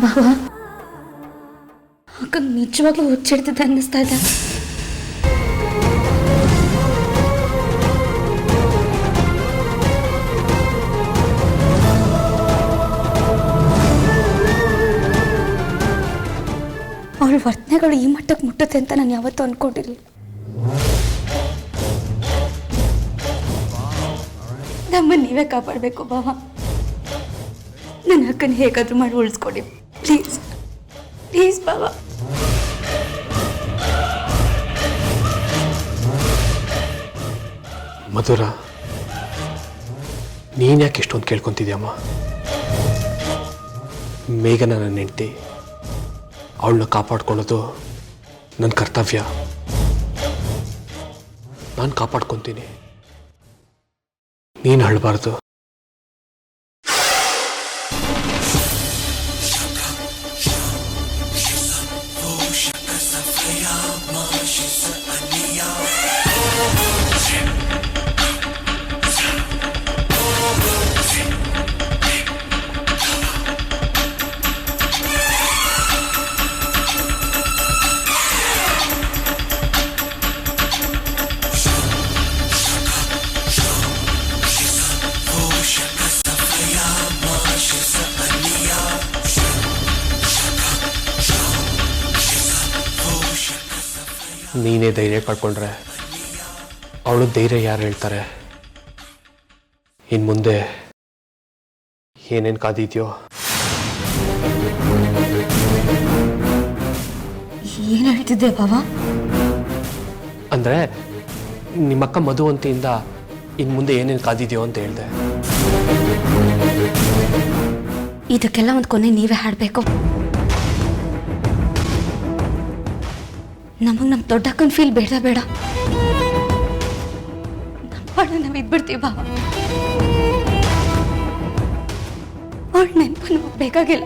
ಬಾವ ಅಕ್ಕ ನಿಜವಾಗ್ಲೂ ಹುಚ್ಚಿಡ್ತಿದ್ದೆ ಅನ್ನಿಸ್ತಾ ಇದೆ. ಅವಳ ವರ್ತನೆಗಳು ಈ ಮಟ್ಟಕ್ಕೆ ಮುಟ್ಟುತ್ತೆ ಅಂತ ನಾನು ಯಾವತ್ತೂ ಅನ್ಕೊಂಡಿರಲಿಲ್ಲ. ನಮ್ಮನ್ನು ನೀವೇ ಕಾಪಾಡಬೇಕು ಬಾವ. ನನ್ನ ಅಕ್ಕನ ಹೇಗಾದ್ರೂ ಮಾಡಿ ಉಳಿಸ್ಕೊಡಿ ಪ್ಲೀಸ್ ಪ್ಲೀಸ್ ಬಾವ. ಮಧುರ, ನೀನ್ ಯಾಕೆ ಇಷ್ಟೊಂದು ಕೇಳ್ಕೊಂತಿದ್ಯಮ್ಮ? ಮೇಘನ ನನ್ನ ಹೆಂಡತಿ, ಅವಳನ್ನ ಕಾಪಾಡ್ಕೊಳ್ಳೋದು ನನ್ನ ಕರ್ತವ್ಯ. ನಾನು ಕಾಪಾಡ್ಕೊತೀನಿ, ನೀನು ಅಳಬಾರ್ದು. ನೀನೇ ಧೈರ್ಯ ಕಳ್ಕೊಂಡ್ರೆ ಅವಳು ಧೈರ್ಯ ಯಾರು ಹೇಳ್ತಾರೆ? ಇನ್ನು ಮುಂದೆ ಏನೇನು ಕಾದಿದ್ಯೋ. ಏನು ಹೇಳ್ತಿದ್ದೆ ಬಾವ? ಅಂದರೆ ನಿಮ್ಮಕ್ಕ ಮಧುವಂತಿಯಿಂದ ಇನ್ನು ಮುಂದೆ ಏನೇನು ಕಾದಿದ್ಯೋ ಅಂತ ಹೇಳಿದೆ. ಇದಕ್ಕೆಲ್ಲ ಒಂದು ಕೊನೆ ನೀವೇ ಹಾಡಬೇಕು. ನಮಗೆ ನಮ್ಮ ದೊಡ್ಡಕ್ಕನ ಫೀಲ್ ಬೇಡ ಬೇಡ. ನಮ್ಮ ಪಾಡ ನಾವು ಇದ್ಬಿಡ್ತೀವಿ ಬಾವ. ಅವಳ ನೆನಪು ನಮಗೆ ಬೇಕಾಗಿಲ್ಲ.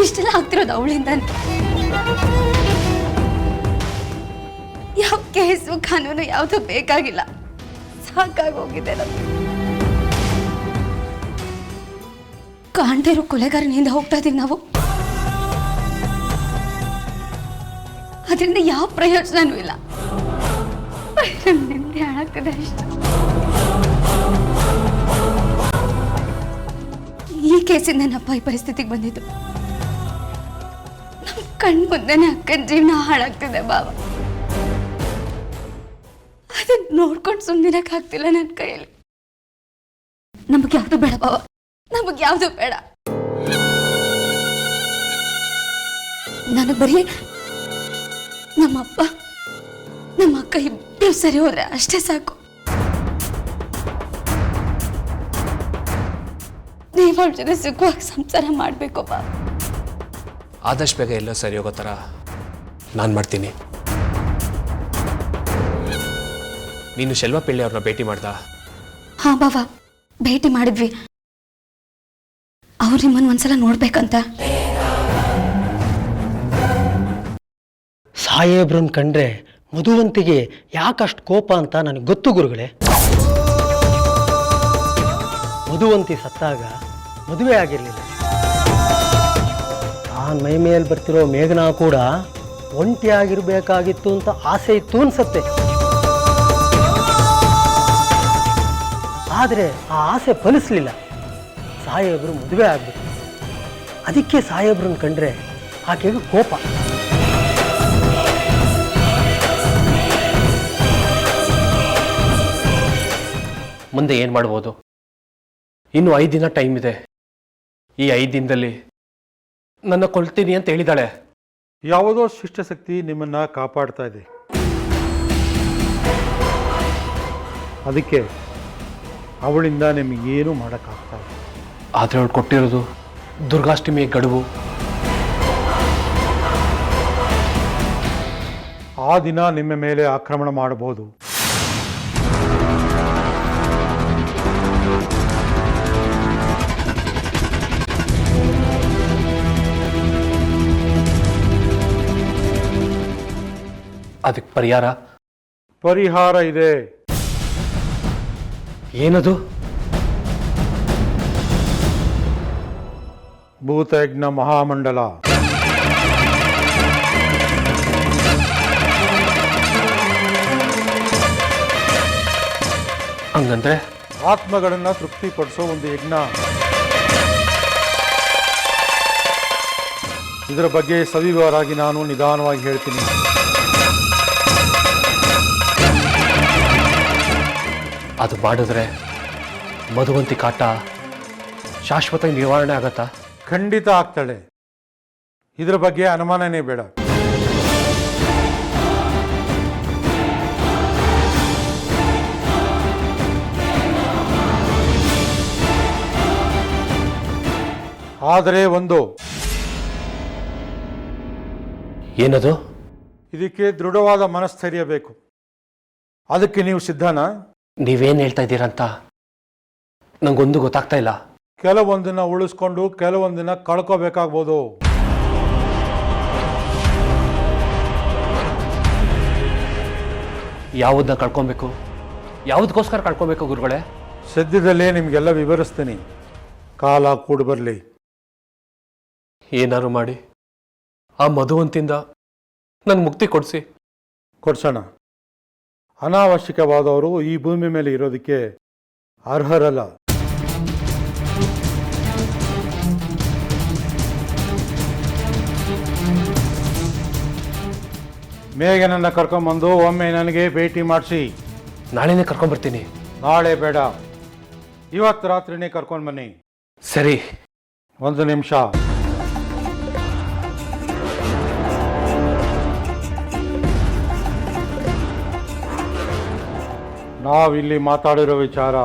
ಇಷ್ಟೆಲ್ಲ ಆಗ್ತಿರೋದು ಅವಳಿಂದ. ಯಾವ ಕೇಸು ಕಾನೂನು ಯಾವುದು ಬೇಕಾಗಿಲ್ಲ. ಸಾಕಾಗೋಗಿದೆ ನಮಗೆ. ಕಾಣ್ದಿರೋ ಕೊಲೆಗಾರನಿಂದ ಹೋಗ್ತಾ ಇದೀವಿ ನಾವು. ಅದರಿಂದ ಯಾವ ಪ್ರಯೋಜನವೂ ಇಲ್ಲ. ನೆಮ್ಮದಿ ಹಾಳಾಗ್ತದೆ ಅಷ್ಟು. ಈ ಕೇಸಿಂದ ನಪ್ಪ ಈ ಪರಿಸ್ಥಿತಿಗೆ ಬಂದಿದ್ದು. ನಮ್ಮ ಕಣ್ ಮುಂದೆನೆ ಅಕ್ಕನ ಜೀವನ ಹಾಳಾಗ್ತಿದೆ ಬಾವ. ಅದನ್ನ ನೋಡ್ಕೊಂಡು ಸುಮ್ಮನಿರಕ್ಕಾಗ್ತಿಲ್ಲ ನನ್ನ ಕೈಯಲ್ಲಿ. ನಮಗೆ ಯಾವುದು ಬೇಡ ಬಾವ, ನಮಗೆ ಯಾವುದು ಬೇಡ. ನನಗೆ ಬರೀ ನಮ್ಮಪ್ಪ ನಮ್ಮ ಅಕ್ಕ ಇಬ್ಬರು ಸರಿ ಹೋದ್ರೆ ಅಷ್ಟೇ ಸಾಕು. ನೀವು ಅವ್ರ ಜೊತೆ ಸುಖವಾಗಿ ಸಂಸಾರ ಮಾಡಬೇಕು ಬಾ. ಆದಷ್ಟು ಬೇಗ ಎಲ್ಲ ಸರಿ ಹೋಗೋ ಥರ ನಾನು ಮಾಡ್ತೀನಿ. ನೀನು ಶೆಲ್ವ ಪಿಳ್ಳಿ ಅವ್ರನ್ನ ಭೇಟಿ ಮಾಡ್ದ? ಹಾ ಬಾವಾ, ಭೇಟಿ ಮಾಡಿದ್ವಿ. ಅವ್ರು ನಿಮ್ಮನ್ನು ಒಂದ್ಸಲ ನೋಡ್ಬೇಕಂತ. ಸಾಹೇಬ್ರನ್ನ ಕಂಡ್ರೆ ಮಧುವಂತಿಗೆ ಯಾಕಷ್ಟು ಕೋಪ ಅಂತ ನನಗೆ ಗೊತ್ತು ಗುರುಗಳೇ. ಮಧುವಂತಿ ಸತ್ತಾಗ ಮದುವೆ ಆಗಿರಲಿಲ್ಲ. ನಾನು ಮೈ ಮೇಲೆ ಬರ್ತಿರೋ ಮೇಘನಾ ಕೂಡ ಒಂಟಿಯಾಗಿರ್ಬೇಕಾಗಿತ್ತು ಅಂತ ಆಸೆ ಇತ್ತು ಅನ್ಸತ್ತೆ. ಆದರೆ ಆ ಆಸೆ ಫಲಿಸಲಿಲ್ಲ. ಸಾಹೇಬರು ಮದುವೆ ಆಗ್ಬಿಟ್ಟು. ಅದಕ್ಕೆ ಸಾಹೇಬ್ರನ್ನ ಕಂಡ್ರೆ ಆಕೆಗೆ ಕೋಪ. ಮುಂದೆ ಏನು ಮಾಡ್ಬೋದು? ಇನ್ನು 5 ದಿನ ಟೈಮ್ ಇದೆ. ಈ 5 ದಿನದಲ್ಲಿ ನನ್ನ ಕೊಲ್ತೀನಿ ಅಂತ ಹೇಳಿದಾಳೆ. ಯಾವುದೋ ಶಿಷ್ಟಶಕ್ತಿ ನಿಮ್ಮನ್ನ ಕಾಪಾಡ್ತಾ ಇದೆ. ಅದಕ್ಕೆ ಅವಳಿಂದ ನಿಮಗೇನು ಮಾಡೋಕ್ಕಾಗ್ತಾ ಇಲ್ಲ. ಆದರೆ ಅವಳು ಕೊಟ್ಟಿರೋದು ದುರ್ಗಾಷ್ಟಮಿಯ ಗಡುವು. ಆ ದಿನ ನಿಮ್ಮ ಮೇಲೆ ಆಕ್ರಮಣ ಮಾಡಬಹುದು. ಅದಕ್ಕೆ ಪರಿಹಾರ ಇದೆ. ಏನದು? ಭೂತಯಜ್ಞ ಮಹಾಮಂಡಲ. ಹಂಗಂದ್ರೆ ಆತ್ಮಗಳನ್ನು ತೃಪ್ತಿಪಡಿಸೋ ಒಂದು ಯಜ್ಞ. ಇದರ ಬಗ್ಗೆ ಸವಿವರಾಗಿ ನಾನು ನಿಧಾನವಾಗಿ ಹೇಳ್ತೀನಿ. ಅದು ಮಾಡಿದ್ರೆ ಮಧುವಂತಿ ಕಾಟ ಶಾಶ್ವತ ನಿವಾರಣೆ ಆಗತ್ತಾ? ಖಂಡಿತ ಆಗ್ತಾಳೆ. ಇದರ ಬಗ್ಗೆ ಅನುಮಾನನೇ ಬೇಡ. ಆದರೆ ಒಂದು, ಏನದು? ಇದಕ್ಕೆ ದೃಢವಾದ ಮನಸ್ಥೈರ್ಯ ಬೇಕು. ಅದಕ್ಕೆ ನೀವು ಸಿದ್ಧನಾ? ನೀವೇನು ಹೇಳ್ತಾ ಇದ್ದೀರಂತ ನಂಗೊಂದು ಗೊತ್ತಾಗ್ತಾ ಇಲ್ಲ. ಕೆಲವೊಂದನ್ನ ಉಳಿಸ್ಕೊಂಡು ಕೆಲವೊಂದನ್ನ ಕಳ್ಕೋಬೇಕಾಗ್ಬೋದು. ಯಾವುದನ್ನ ಕಳ್ಕೊಬೇಕು? ಯಾವುದಕ್ಕೋಸ್ಕರ ಕಳ್ಕೊಬೇಕು ಗುರುಗಳೇ? ಸದ್ಯದಲ್ಲೇ ನಿಮಗೆಲ್ಲ ವಿವರಿಸ್ತೀನಿ. ಕಾಲ ಕೂಡಿ ಬರಲಿ. ಏನಾರು ಮಾಡಿ ಆ ಮಧುವಂತಿಂದ ನನ್ನ ಮುಕ್ತಿ ಕೊಡ್ಸೋಣ. ಅನಾವಶ್ಯಕವಾದವರು ಈ ಭೂಮಿ ಮೇಲೆ ಇರೋದಕ್ಕೆ ಅರ್ಹರಲ್ಲ. ಮೇಘನನ್ನ ಕರ್ಕೊಂಬಂದು ಒಮ್ಮೆ ನನಗೆ ಭೇಟಿ ಮಾಡಿಸಿ. ನಾಳೆನೇ ಕರ್ಕೊಂಡ್ಬರ್ತೀನಿ. ನಾಳೆ ಬೇಡ, ಇವತ್ತು ರಾತ್ರಿನೇ ಕರ್ಕೊಂಡು ಬನ್ನಿ. ಸರಿ. ಒಂದು ನಿಮಿಷ. ನಾವಿಲ್ಲಿ ಮಾತಾಡಿರೋ ವಿಚಾರ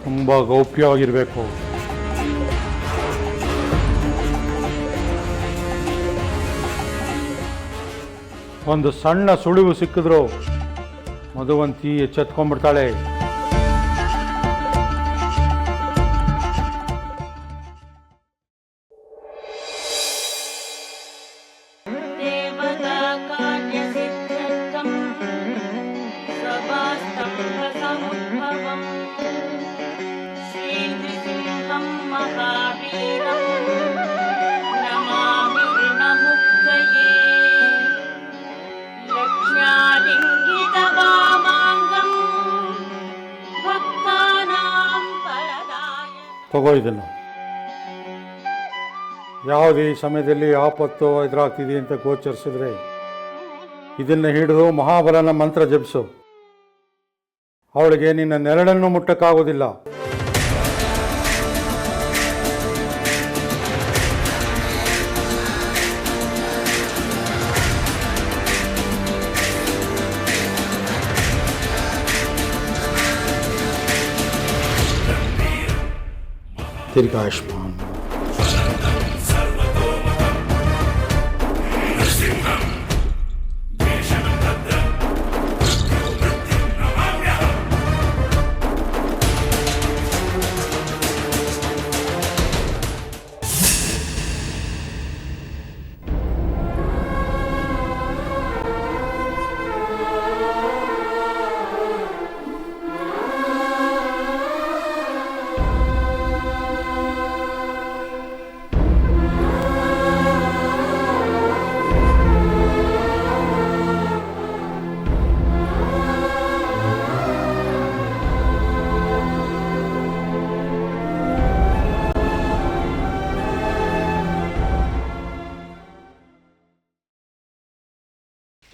ತುಂಬ ಗೌಪ್ಯವಾಗಿರಬೇಕು. ಒಂದು ಸಣ್ಣ ಸುಳಿವು ಸಿಕ್ಕಿದ್ರು ಮಧುವಂತಿ ಎಚ್ಚೆತ್ಕೊಂಡ್ಬಿಡ್ತಾಳೆ. ತಗೋ ಇದನ್ನು. ಯಾವುದೇ ಸಮಯದಲ್ಲಿ ಆಪತ್ತು ಎದುರಾಗ್ತಿದೆ ಅಂತ ಗೋಚರಿಸಿದ್ರೆ ಇದನ್ನು ಹಿಡಿದು ಮಹಾಬಲನ ಮಂತ್ರ ಜಪಿಸು. ಅವಳಿಗೆ ನಿನ್ನ ನೆರಳನ್ನು ಮುಟ್ಟಕ್ಕಾಗೋದಿಲ್ಲ. ದೀರ್ಘಾಯುಷ್ಮಾನ್.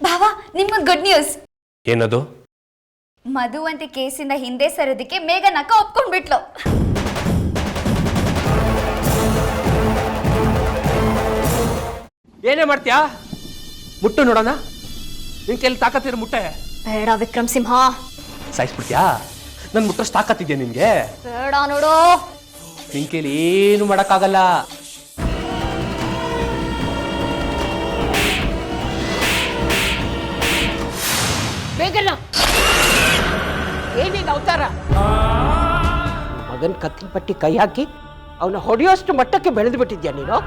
ಭಾವ, ನಿಮ್ಗೊಂದು ಗುಡ್ ನ್ಯೂಸ್. ಏನದು? ಮಧುವಂತಿ ಕೇಸಿಂದ ಹಿಂದೆ ಸರೋದಕ್ಕೆ ಮೇಘನ್ ಅಕ್ಕ ಒಪ್ಕೊಂಡ್ಬಿಟ್ಲು. ಏನೇ ಮಾಡ್ತೀಯಾ? ಮುಟ್ಟು ನೋಡೋಣ. ನಿನ್ ಕೈಲಿ ತಾಕತ್ತಿರ ಮುಟ್ಟೆ. ಬೇಡ ವಿಕ್ರಮ್ ಸಿಂಹ. ಸಾಯಿಸ್ಬಿಡ್ತೀಯಾ? ನನ್ ಮುಟ್ಟಷ್ಟು ತಾಕತ್ತಿದ್ಯಾ ನಿನ್ಗೆ? ಬೇಡ ನೋಡು. ನಿನ್ ಕೈಲಿ ಏನು ಮಾಡಕ್ಕಾಗಲ್ಲ. ಏನೇನು ಅವತಾರ? ಮಗನ್ ಕತ್ತಿ ಪಟ್ಟಿ ಕೈ ಹಾಕಿ ಅವನ ಹೊಡೆಯೋಷ್ಟು ಮಟ್ಟಕ್ಕೆ ಬೆಳೆದು ಬಿಟ್ಟಿದ್ಯಾ ನೀನು?